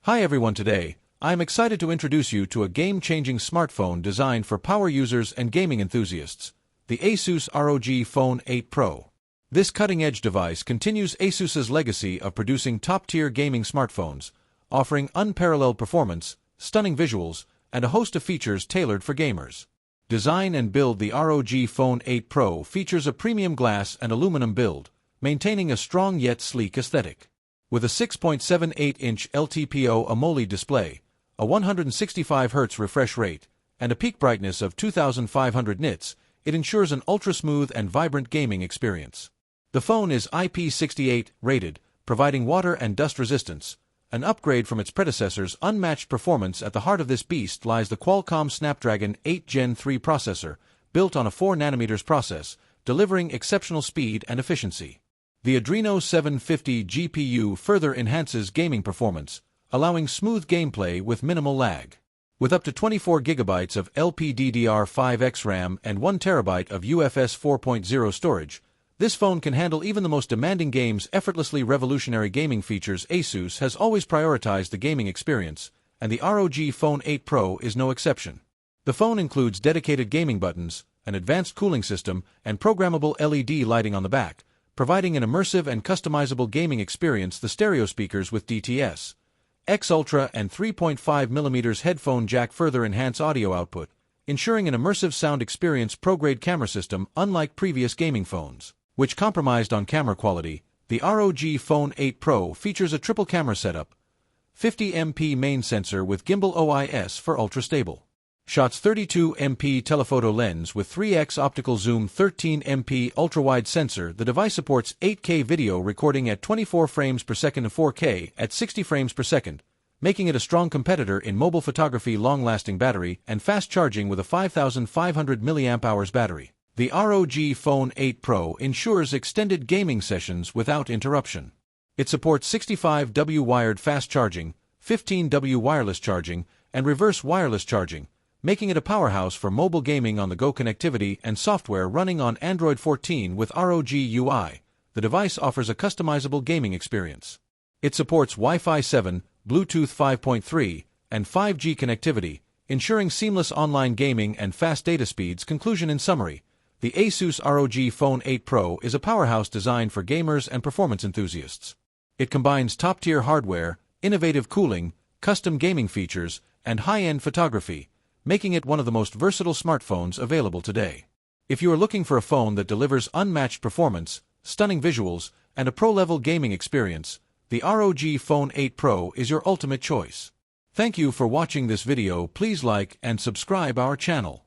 Hi everyone, today, I am excited to introduce you to a game-changing smartphone designed for power users and gaming enthusiasts, the Asus ROG Phone 8 Pro. This cutting-edge device continues Asus's legacy of producing top-tier gaming smartphones, offering unparalleled performance, stunning visuals, and a host of features tailored for gamers. Design and build. The ROG Phone 8 Pro features a premium glass and aluminum build, maintaining a strong yet sleek aesthetic. With a 6.78-inch LTPO AMOLED display, a 165Hz refresh rate, and a peak brightness of 2500 nits, it ensures an ultra-smooth and vibrant gaming experience. The phone is IP68 rated, providing water and dust resistance, an upgrade from its predecessor's unmatched performance. At the heart of this beast lies the Qualcomm Snapdragon 8 Gen 3 processor, built on a 4nm process, delivering exceptional speed and efficiency. The Adreno 750 GPU further enhances gaming performance, allowing smooth gameplay with minimal lag. With up to 24 GB of LPDDR5X RAM and 1 TB of UFS 4.0 storage, this phone can handle even the most demanding games effortlessly. Revolutionary gaming features. Asus has always prioritized the gaming experience, and the ROG Phone 8 Pro is no exception. The phone includes dedicated gaming buttons, an advanced cooling system, and programmable LED lighting on the back, providing an immersive and customizable gaming experience. The stereo speakers with DTS X Ultra and 3.5mm headphone jack further enhance audio output, ensuring an immersive sound experience. Pro-grade camera system. Unlike previous gaming phones, which compromised on camera quality, the ROG Phone 8 Pro features a triple camera setup, 50MP main sensor with gimbal OIS for ultra-stable shots, 32MP telephoto lens with 3x optical zoom, 13MP ultra-wide sensor. The device supports 8K video recording at 24 frames per second and 4K at 60 frames per second, making it a strong competitor in mobile photography. Long-lasting battery and fast charging with a 5500 mAh battery. The ROG Phone 8 Pro ensures extended gaming sessions without interruption. It supports 65W wired fast charging, 15W wireless charging, and reverse wireless charging, making it a powerhouse for mobile gaming. On-the-go connectivity and software. Running on Android 14 with ROG UI, the device offers a customizable gaming experience. It supports Wi-Fi 7, Bluetooth 5.3, and 5G connectivity, ensuring seamless online gaming and fast data speeds. Conclusion. In summary, the Asus ROG Phone 8 Pro is a powerhouse designed for gamers and performance enthusiasts. It combines top-tier hardware, innovative cooling, custom gaming features, and high-end photography, making it one of the most versatile smartphones available today. If you are looking for a phone that delivers unmatched performance, stunning visuals, and a pro-level gaming experience, the ROG Phone 8 Pro is your ultimate choice. Thank you for watching this video. Please like and subscribe our channel.